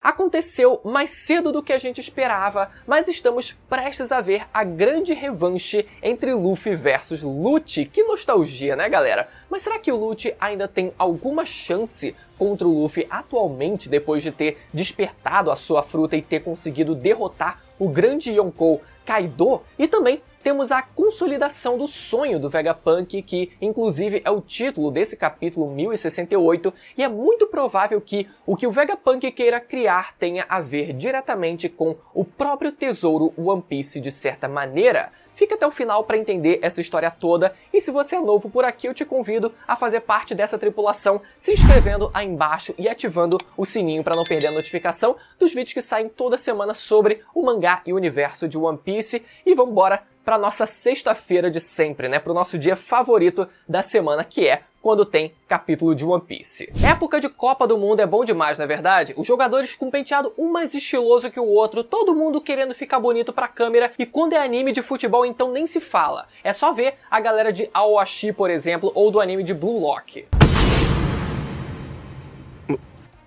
Aconteceu mais cedo do que a gente esperava, mas estamos prestes a ver a grande revanche entre Luffy versus Lucci. Que nostalgia, né, galera? Mas será que o Lucci ainda tem alguma chance contra o Luffy atualmente, depois de ter despertado a sua fruta e ter conseguido derrotar o grande Yonkou Kaido? E também temos a consolidação do sonho do Vegapunk, que inclusive é o título desse capítulo 1068, e é muito provável que o Vegapunk queira criar tenha a ver diretamente com o próprio tesouro One Piece de certa maneira. Fica até o final para entender essa história toda, e se você é novo por aqui, eu te convido a fazer parte dessa tripulação se inscrevendo aí embaixo e ativando o sininho para não perder a notificação dos vídeos que saem toda semana sobre o mangá e o universo de One Piece. E vambora para nossa sexta-feira de sempre, né? Para o nosso dia favorito da semana, que é quando tem capítulo de One Piece. Época de Copa do Mundo é bom demais, não é verdade? Os jogadores com um penteado um mais estiloso que o outro, todo mundo querendo ficar bonito pra câmera, e quando é anime de futebol então nem se fala. É só ver a galera de Aoashi, por exemplo, ou do anime de Blue Lock.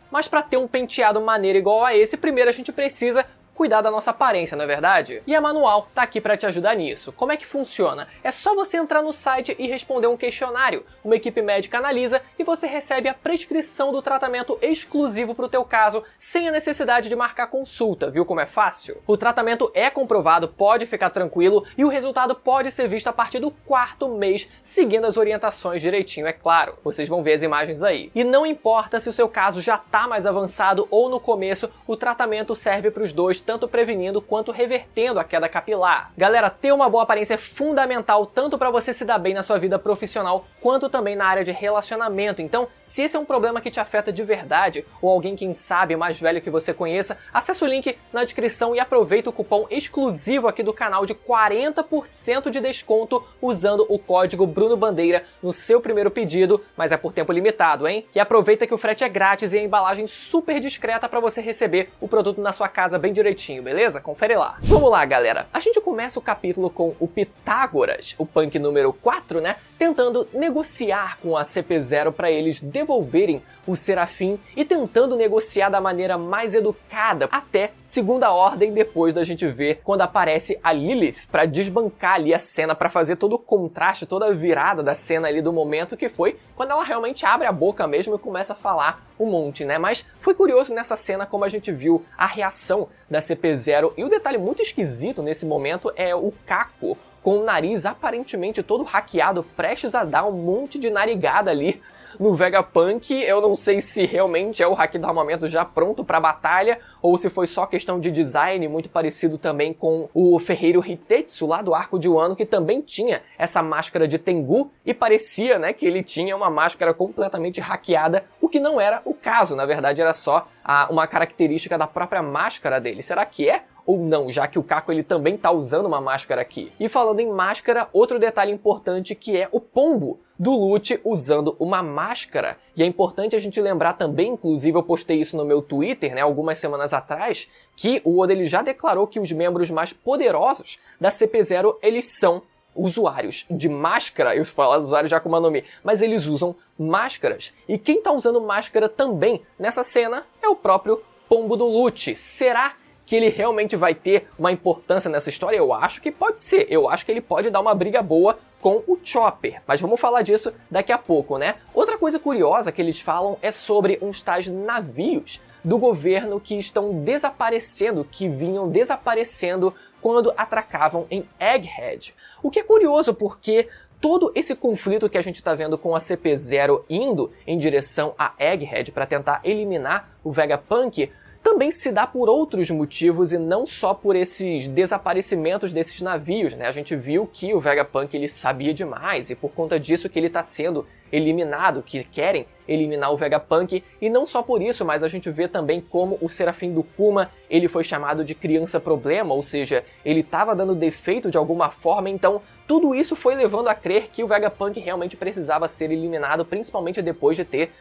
Mas pra ter um penteado maneiro igual a esse, primeiro a gente precisa cuidar da nossa aparência, não é verdade? E a Manual tá aqui para te ajudar nisso. Como é que funciona? É só você entrar no site e responder um questionário. Uma equipe médica analisa e você recebe a prescrição do tratamento exclusivo para o teu caso, sem a necessidade de marcar consulta, viu como é fácil? O tratamento é comprovado, pode ficar tranquilo, e o resultado pode ser visto a partir do 4º mês, seguindo as orientações direitinho, é claro. Vocês vão ver as imagens aí. E não importa se o seu caso já tá mais avançado ou no começo, o tratamento serve para os dois, tanto prevenindo quanto revertendo a queda capilar. Galera, ter uma boa aparência é fundamental tanto para você se dar bem na sua vida profissional quanto também na área de relacionamento. Então, se esse é um problema que te afeta de verdade, ou alguém, quem sabe, mais velho que você conheça, acesse o link na descrição e aproveita o cupom exclusivo aqui do canal de 40% de desconto usando o código Bruno Bandeira no seu primeiro pedido, mas é por tempo limitado, hein? E aproveita que o frete é grátis e a embalagem super discreta para você receber o produto na sua casa bem direitinho, beleza? Confere lá. Vamos lá, galera. A gente começa o capítulo com o Pitágoras, o Punk número 4, né? Tentando negociar com a CP0 para eles devolverem o Serafim e tentando negociar da maneira mais educada, até segunda ordem, depois da gente ver quando aparece a Lilith para desbancar ali a cena, para fazer todo o contraste, toda a virada da cena ali do momento, que foi quando ela realmente abre a boca mesmo e começa a falar um monte, né? Mas foi curioso nessa cena como a gente viu a reação da CP0, e o detalhe muito esquisito nesse momento é o Kako com o nariz aparentemente todo hackeado, prestes a dar um monte de narigada ali no Vegapunk. Eu não sei se realmente é o hack do armamento já pronto para a batalha, ou se foi só questão de design, muito parecido também com o ferreiro Hitetsu lá do arco de Wano, que também tinha essa máscara de Tengu, e parecia, né, que ele tinha uma máscara completamente hackeada, o que não era o caso, na verdade era só uma característica da própria máscara dele. Será que é? Ou não, já que o Kako ele também tá usando uma máscara aqui. E falando em máscara, outro detalhe importante que é o pombo do Lucci usando uma máscara. E é importante a gente lembrar também, inclusive eu postei isso no meu Twitter, né, algumas semanas atrás, que o Oda ele já declarou que os membros mais poderosos da CP0 eles são usuários de máscara. Eu falo usuários já com uma nome, mas eles usam máscaras. E quem tá usando máscara também nessa cena é o próprio pombo do Lucci. Será que ele realmente vai ter uma importância nessa história? Eu acho que pode ser. Eu acho que ele pode dar uma briga boa com o Chopper, mas vamos falar disso daqui a pouco, né? Outra coisa curiosa que eles falam é sobre uns tais navios do governo que estão desaparecendo, que vinham desaparecendo quando atracavam em Egghead. O que é curioso porque todo esse conflito que a gente está vendo com a CP0 indo em direção a Egghead para tentar eliminar o Vegapunk também se dá por outros motivos e não só por esses desaparecimentos desses navios, né? A gente viu que o Vegapunk ele sabia demais e por conta disso que ele está sendo eliminado, que querem eliminar o Vegapunk, e não só por isso, mas a gente vê também como o Serafim do Kuma ele foi chamado de criança problema, ou seja, ele estava dando defeito de alguma forma, então tudo isso foi levando a crer que o Vegapunk realmente precisava ser eliminado, principalmente depois de ter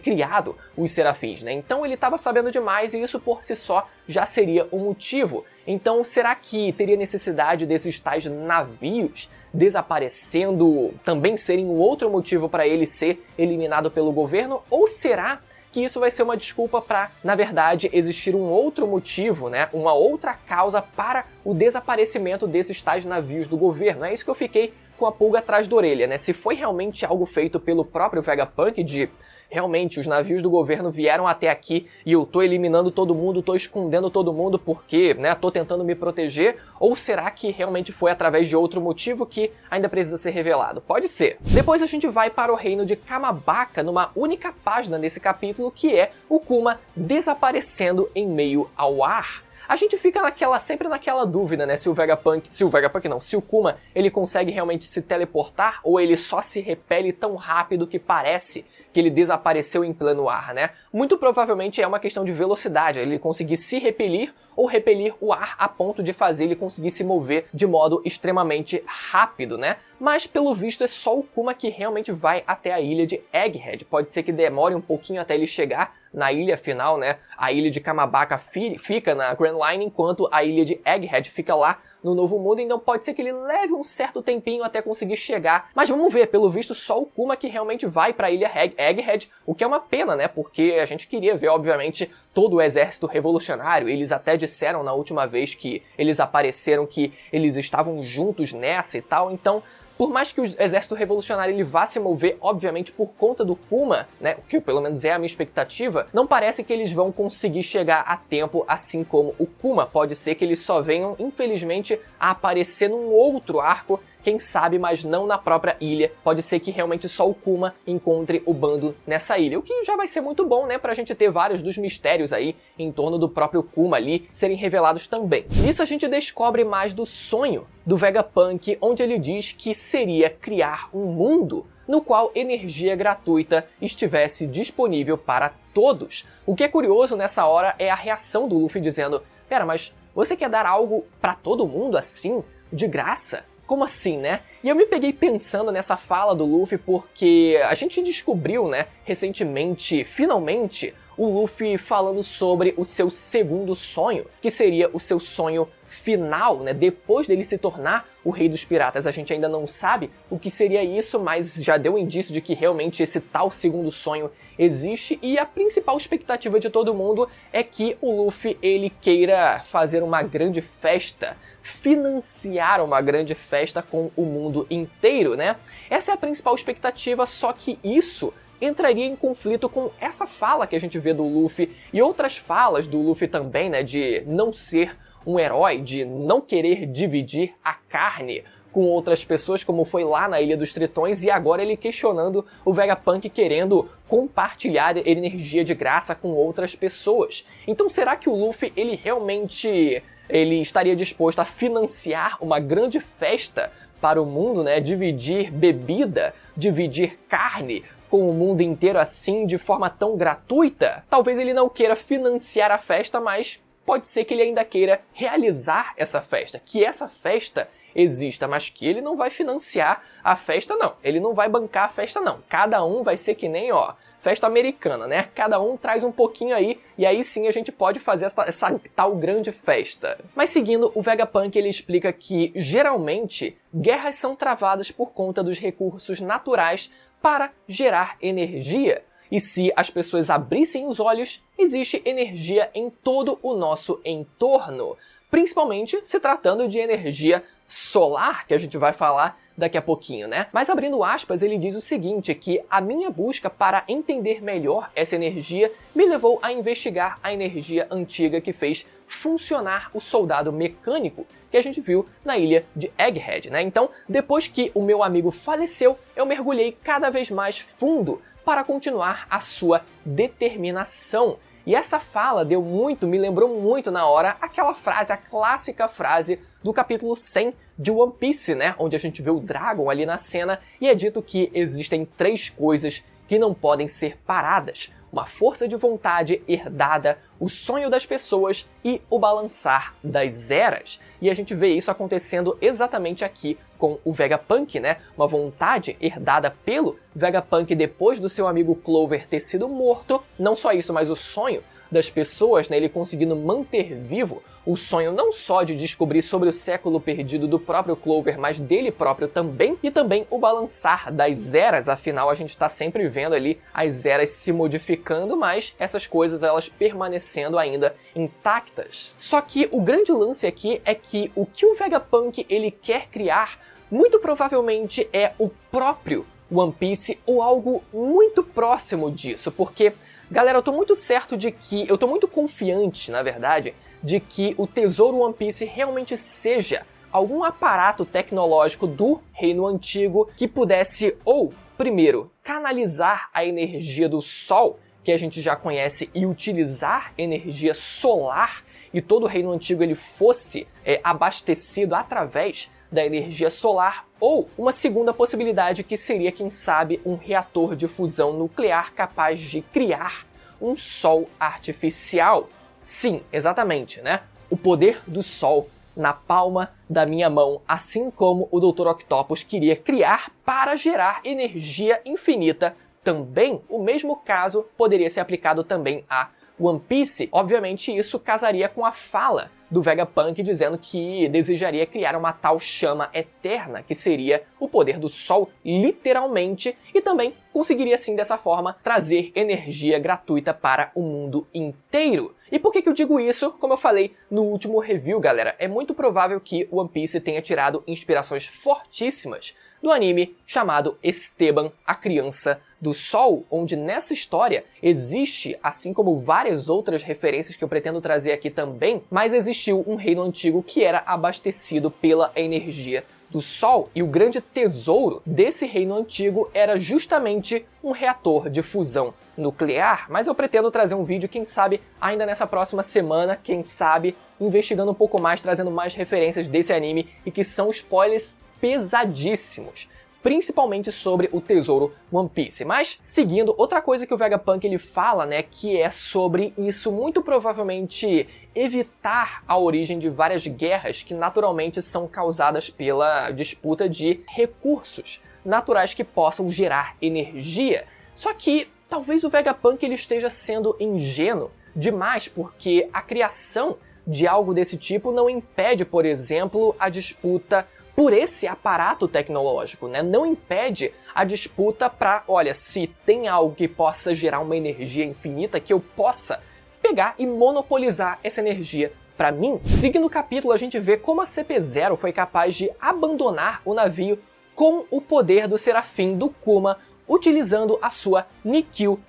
criado os Serafins, né? Então ele estava sabendo demais e isso por si só já seria um motivo. Então será que teria necessidade desses tais navios desaparecendo também serem um outro motivo para ele ser eliminado pelo governo? Ou será que isso vai ser uma desculpa para, na verdade, existir um outro motivo, né, uma outra causa para o desaparecimento desses tais navios do governo. É isso que eu fiquei com a pulga atrás da orelha, né? Se foi realmente algo feito pelo próprio Vegapunk de realmente os navios do governo vieram até aqui e eu tô eliminando todo mundo, tô escondendo todo mundo porque, né, tô tentando me proteger, ou será que realmente foi através de outro motivo que ainda precisa ser revelado? Pode ser. Depois a gente vai para o reino de Kamabaka numa única página nesse capítulo, que é o Kuma desaparecendo em meio ao ar. A gente fica sempre naquela dúvida, né, se o Kuma, ele consegue realmente se teleportar ou ele só se repele tão rápido que parece que ele desapareceu em pleno ar, né? Muito provavelmente é uma questão de velocidade, ele conseguir se repelir ou repelir o ar a ponto de fazer ele conseguir se mover de modo extremamente rápido, né? Mas, pelo visto, é só o Kuma que realmente vai até a ilha de Egghead. Pode ser que demore um pouquinho até ele chegar na ilha final, né? A ilha de Kamabaka fica na Grand Line, enquanto a ilha de Egghead fica lá no Novo Mundo, então pode ser que ele leve um certo tempinho até conseguir chegar. Mas vamos ver, pelo visto, só o Kuma que realmente vai para a ilha Egghead, o que é uma pena, né? Porque a gente queria ver, obviamente, todo o exército revolucionário. Eles até disseram na última vez que eles apareceram que eles estavam juntos nessa e tal, então por mais que o exército revolucionário ele vá se mover, obviamente, por conta do Kuma, né, o que pelo menos é a minha expectativa, não parece que eles vão conseguir chegar a tempo assim como o Kuma. Pode ser que eles só venham, infelizmente, a aparecer num outro arco, quem sabe, mas não na própria ilha. Pode ser que realmente só o Kuma encontre o bando nessa ilha, o que já vai ser muito bom, né, pra gente ter vários dos mistérios aí em torno do próprio Kuma ali serem revelados também. Nisso a gente descobre mais do sonho do Vegapunk, onde ele diz que seria criar um mundo no qual energia gratuita estivesse disponível para todos. O que é curioso nessa hora é a reação do Luffy dizendo: "Pera, mas você quer dar algo para todo mundo assim, de graça? Como assim, né?" E eu me peguei pensando nessa fala do Luffy porque a gente descobriu, né, recentemente, finalmente, o Luffy falando sobre o seu segundo sonho, que seria o seu sonho final, né, depois dele se tornar o Rei dos Piratas. A gente ainda não sabe o que seria isso, mas já deu um indício de que realmente esse tal segundo sonho existe, e a principal expectativa de todo mundo é que o Luffy ele queira fazer uma grande festa, financiar uma grande festa com o mundo inteiro, né? Essa é a principal expectativa, só que isso entraria em conflito com essa fala que a gente vê do Luffy e outras falas do Luffy também, né, de não ser um herói, de não querer dividir a carne com outras pessoas, como foi lá na Ilha dos Tritões, e agora ele questionando o Vegapunk querendo compartilhar energia de graça com outras pessoas. Então será que o Luffy ele realmente estaria disposto a financiar uma grande festa para o mundo, né, dividir bebida, dividir carne com o mundo inteiro assim, de forma tão gratuita? Talvez ele não queira financiar a festa, mas pode ser que ele ainda queira realizar essa festa, que essa festa exista, mas que ele não vai financiar a festa não, ele não vai bancar a festa não. Cada um vai ser que nem, ó, festa americana, né? Cada um traz um pouquinho aí, e aí sim a gente pode fazer essa tal grande festa. Mas seguindo, o Vegapunk ele explica que, geralmente, guerras são travadas por conta dos recursos naturais para gerar energia. E se as pessoas abrissem os olhos, existe energia em todo o nosso entorno. Principalmente se tratando de energia solar, que a gente vai falar daqui a pouquinho, né? Mas abrindo aspas, ele diz o seguinte, que a minha busca para entender melhor essa energia me levou a investigar a energia antiga que fez funcionar o soldado mecânico que a gente viu na ilha de Egghead, né? Então, depois que o meu amigo faleceu, eu mergulhei cada vez mais fundo para continuar a sua determinação. E essa fala me lembrou muito na hora aquela frase, a clássica frase do capítulo 100 de One Piece, né? Onde a gente vê o Dragon ali na cena e é dito que existem 3 coisas que não podem ser paradas: uma força de vontade herdada, o sonho das pessoas e o balançar das eras. E a gente vê isso acontecendo exatamente aqui com o Vegapunk, né? Uma vontade herdada pelo Vegapunk depois do seu amigo Clover ter sido morto. Não só isso, mas o sonho das pessoas, né, ele conseguindo manter vivo o sonho não só de descobrir sobre o século perdido do próprio Clover, mas dele próprio também, e também o balançar das eras, afinal a gente está sempre vendo ali as eras se modificando, mas essas coisas elas permanecendo ainda intactas. Só que o grande lance aqui é que o Vegapunk ele quer criar muito provavelmente é o próprio One Piece ou algo muito próximo disso, porque, galera, eu tô muito confiante, na verdade, de que o Tesouro One Piece realmente seja algum aparato tecnológico do Reino Antigo que pudesse, ou, primeiro, canalizar a energia do Sol, que a gente já conhece, e utilizar energia solar, e todo o Reino Antigo ele fosse abastecido através da energia solar, ou uma segunda possibilidade que seria, quem sabe, um reator de fusão nuclear capaz de criar um Sol artificial. Sim, exatamente, né? O poder do Sol na palma da minha mão, assim como o Dr. Octopus queria criar para gerar energia infinita. Também, o mesmo caso poderia ser aplicado também a One Piece. Obviamente isso casaria com a fala do Vegapunk dizendo que desejaria criar uma tal chama eterna, que seria o poder do Sol, literalmente, e também conseguiria assim dessa forma trazer energia gratuita para o mundo inteiro. E por que eu digo isso? Como eu falei no último review, galera, é muito provável que One Piece tenha tirado inspirações fortíssimas do anime chamado Esteban, a Criança do Sol, onde nessa história existe, assim como várias outras referências que eu pretendo trazer aqui também, mas existiu um reino antigo que era abastecido pela energia do Sol, e o grande tesouro desse reino antigo era justamente um reator de fusão nuclear. Mas eu pretendo trazer um vídeo, quem sabe, ainda nessa próxima semana, quem sabe, investigando um pouco mais, trazendo mais referências desse anime, e que são spoilers pesadíssimos, principalmente sobre o tesouro One Piece. Mas, seguindo, outra coisa que o Vegapunk ele fala, né, que é sobre isso muito provavelmente evitar a origem de várias guerras que naturalmente são causadas pela disputa de recursos naturais que possam gerar energia. Só que talvez o Vegapunk ele esteja sendo ingênuo demais, porque a criação de algo desse tipo não impede, por exemplo, a disputa por esse aparato tecnológico, né? Não impede a disputa para, olha, se tem algo que possa gerar uma energia infinita, que eu possa pegar e monopolizar essa energia para mim. Seguindo o capítulo, a gente vê como a CP0 foi capaz de abandonar o navio com o poder do Serafim do Kuma, utilizando a sua Nikkyu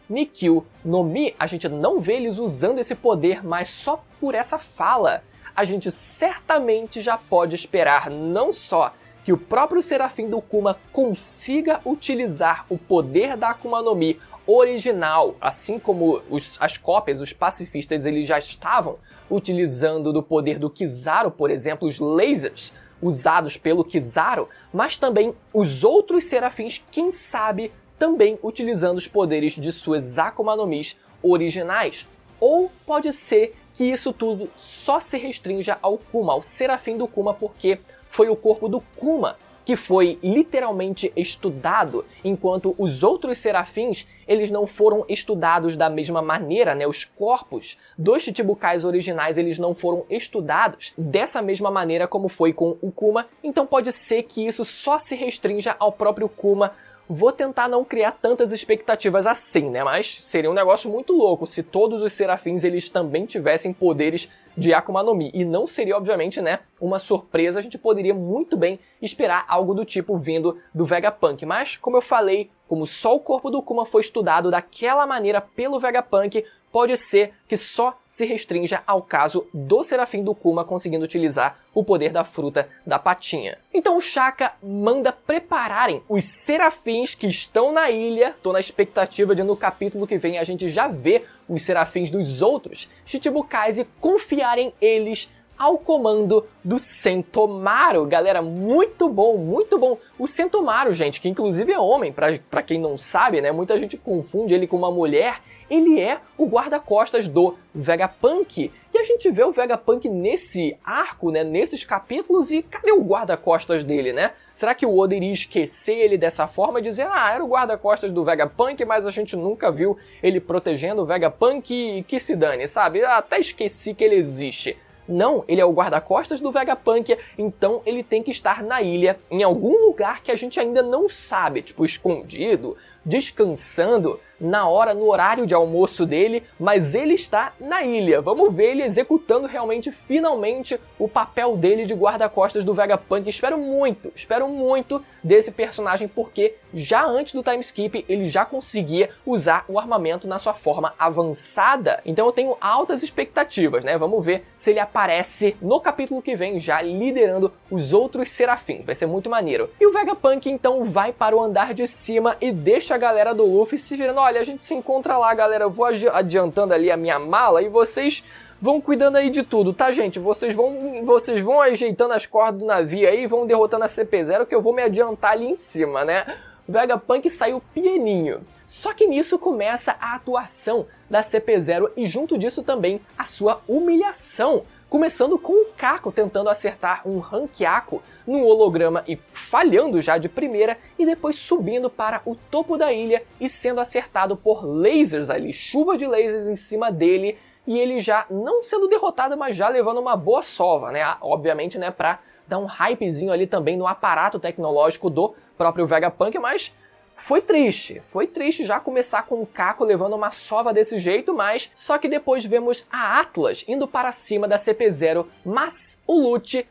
no Mi. A gente não vê eles usando esse poder, mas só por essa fala a gente certamente já pode esperar não só que o próprio Serafim do Kuma consiga utilizar o poder da Akuma no Mi original, assim como as cópias, os pacifistas, eles já estavam utilizando do poder do Kizaru, por exemplo, os lasers usados pelo Kizaru, mas também os outros serafins, quem sabe, também utilizando os poderes de suas Akuma no Mis originais. Ou pode ser que isso tudo só se restrinja ao Kuma, ao Serafim do Kuma, porque foi o corpo do Kuma que foi literalmente estudado, enquanto os outros serafins, eles não foram estudados da mesma maneira, né? Os corpos dos Chichibukais originais, eles não foram estudados dessa mesma maneira como foi com o Kuma, então pode ser que isso só se restrinja ao próprio Kuma. Vou tentar não criar tantas expectativas assim, né? Mas seria um negócio muito louco se todos os serafins eles também tivessem poderes de Akuma no Mi. E não seria, obviamente, né, uma surpresa. A gente poderia muito bem esperar algo do tipo vindo do Vegapunk. Mas, como eu falei, como só o corpo do Kuma foi estudado daquela maneira pelo Vegapunk, pode ser que só se restrinja ao caso do Serafim do Kuma conseguindo utilizar o poder da fruta da patinha. Então o Shaka manda prepararem os serafins que estão na ilha. Tô na expectativa de no capítulo que vem a gente já ver os serafins dos outros Chichibukais e confiarem eles ao comando do Sentomaru. Galera, muito bom, muito bom. O Sentomaru, gente, que inclusive é homem, pra quem não sabe, né? Muita gente confunde ele com uma mulher. Ele é o guarda-costas do Vegapunk. E a a gente vê o Vegapunk nesse arco, né, nesses capítulos, e cadê o guarda-costas dele, né? Será que o Oda iria esquecer ele dessa forma, dizer, era o guarda-costas do Vegapunk, mas a gente nunca viu ele protegendo o Vegapunk e que se dane, sabe? Eu até esqueci que ele existe. Não, ele é o guarda-costas do Vegapunk, então ele tem que estar na ilha, em algum lugar que a gente ainda não sabe, tipo escondido, descansando, no horário de almoço dele, mas ele está na ilha. Vamos ver ele executando realmente, finalmente, o papel dele de guarda-costas do Vegapunk. Espero muito desse personagem, porque já antes do time skip ele já conseguia usar o armamento na sua forma avançada. Então eu tenho altas expectativas, né? Vamos ver se ele aparece no capítulo que vem já liderando os outros serafins. Vai ser muito maneiro. E o Vegapunk então vai para o andar de cima e deixa a galera do Luffy se virando. Olha, a gente se encontra lá, galera. Eu vou adiantando ali a minha mala e vocês vão cuidando aí de tudo, tá, gente? Vocês vão ajeitando as cordas do navio aí, vão derrotando a CP0, que eu vou me adiantar ali em cima, né? O Vegapunk saiu pianinho. Só que nisso começa a atuação da CP0 e junto disso também a sua humilhação. Começando com o Kako tentando acertar um Hankiaku no holograma e falhando já de primeira, e depois subindo para o topo da ilha e sendo acertado por lasers ali, chuva de lasers em cima dele, e ele já não sendo derrotado, mas já levando uma boa sova, né? Obviamente, né, pra dar um hypezinho ali também no aparato tecnológico do próprio Vegapunk, mas foi triste já começar com o Kako levando uma sova desse jeito, mas só que depois vemos a Atlas indo para cima da CP0, mas o Lute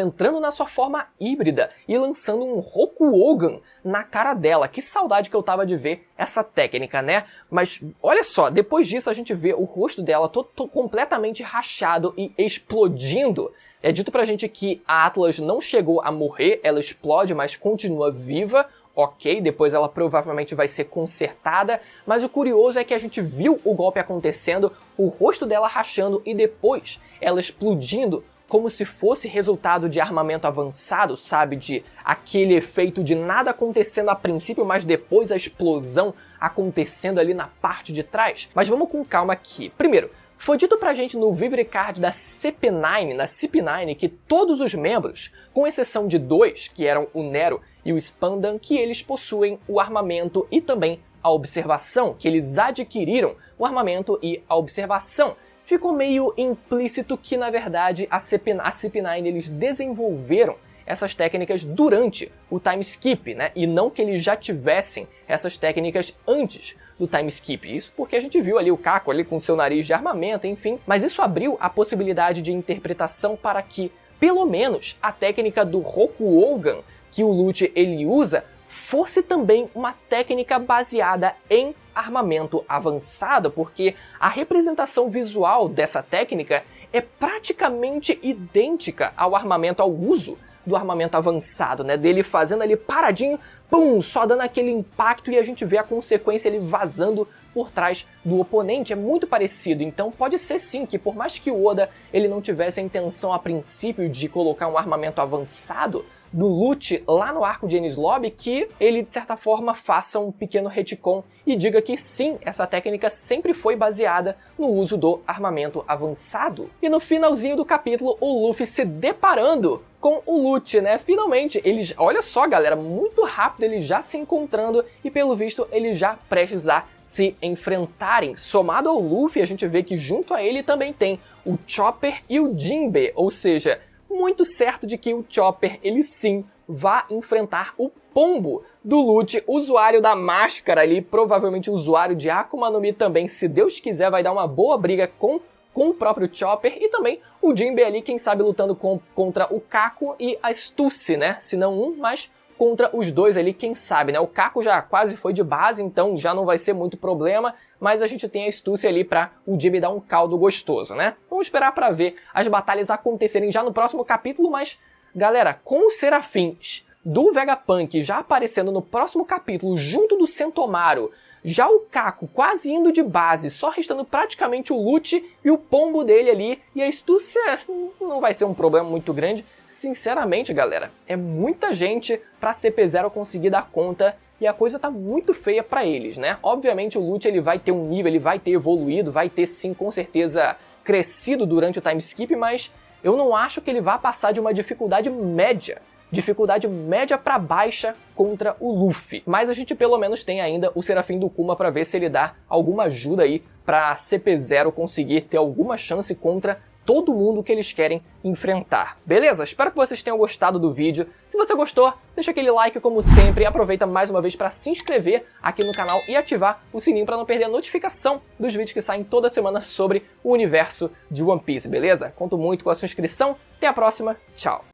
entrando na sua forma híbrida e lançando um Rokuogan na cara dela. Que saudade que eu tava de ver essa técnica, né? Mas olha só, depois disso a gente vê o rosto dela todo completamente rachado e explodindo. É dito pra gente que a Atlas não chegou a morrer, ela explode, mas continua viva. Ok, depois ela provavelmente vai ser consertada, mas o curioso é que a gente viu o golpe acontecendo, o rosto dela rachando e depois ela explodindo como se fosse resultado de armamento avançado, sabe? De aquele efeito de nada acontecendo a princípio, mas depois a explosão acontecendo ali na parte de trás. Mas vamos com calma aqui. Primeiro, foi dito pra gente no Vivre Card da CP9, na CP9, que todos os membros, com exceção de 2, que eram o Nero e o Spandan, que eles possuem o armamento e também a observação, que eles adquiriram o armamento e a observação. Ficou meio implícito que, na verdade, a CP9 eles desenvolveram essas técnicas durante o time skip, né? E não que eles já tivessem essas técnicas antes do time skip. Isso porque a gente viu ali o Kako ali com seu nariz de armamento, enfim. Mas isso abriu a possibilidade de interpretação para que, pelo menos, a técnica do Rokuogan que o Lute ele usa fosse também uma técnica baseada em armamento avançado, porque a representação visual dessa técnica é praticamente idêntica ao armamento, ao uso do armamento avançado, né? Dele fazendo ali paradinho, pum, só dando aquele impacto e a gente vê a consequência ele vazando por trás do oponente. É muito parecido, então pode ser sim que por mais que o Oda ele não tivesse a intenção a princípio de colocar um armamento avançado do Lute lá no arco de Enies Lobby, que ele de certa forma faça um pequeno retcon e diga que sim, essa técnica sempre foi baseada no uso do armamento avançado. E no finalzinho do capítulo, o Luffy se deparando com o Lute, né? Finalmente, eles, olha só galera, muito rápido eles já se encontrando e pelo visto eles já prestes a se enfrentarem. Somado ao Luffy, a gente vê que junto a ele também tem o Chopper e o Jinbe, ou seja, muito certo de que o Chopper, ele sim, vai enfrentar o Pombo do Lute, usuário da máscara ali, provavelmente usuário de Akuma no Mi também, se Deus quiser vai dar uma boa briga com o próprio Chopper e também o Jinbe ali, quem sabe lutando contra o Kako e a Stussy, né? Se não um, mas contra os dois ali, quem sabe, né? O Kako já quase foi de base, então já não vai ser muito problema, mas a gente tem a Stussy ali pra o Jinbe dar um caldo gostoso, né? Vamos esperar pra ver as batalhas acontecerem já no próximo capítulo, mas, galera, com os serafins do Vegapunk já aparecendo no próximo capítulo junto do Sentomaru, já o Kako quase indo de base, só restando praticamente o Lute e o pombo dele ali, e a Stussy não vai ser um problema muito grande. Sinceramente, galera, é muita gente pra CP0 conseguir dar conta e a coisa tá muito feia pra eles, né? Obviamente o Lute ele vai ter um nível, ele vai ter evoluído, vai ter sim, com certeza, crescido durante o time skip, mas eu não acho que ele vá passar de uma dificuldade média para baixa contra o Luffy. Mas a gente pelo menos tem ainda o Serafim do Kuma para ver se ele dá alguma ajuda aí para CP0 conseguir ter alguma chance contra todo mundo que eles querem enfrentar. Beleza? Espero que vocês tenham gostado do vídeo. Se você gostou, deixa aquele like como sempre e aproveita mais uma vez para se inscrever aqui no canal e ativar o sininho para não perder a notificação dos vídeos que saem toda semana sobre o universo de One Piece, beleza? Conto muito com a sua inscrição. Até a próxima. Tchau!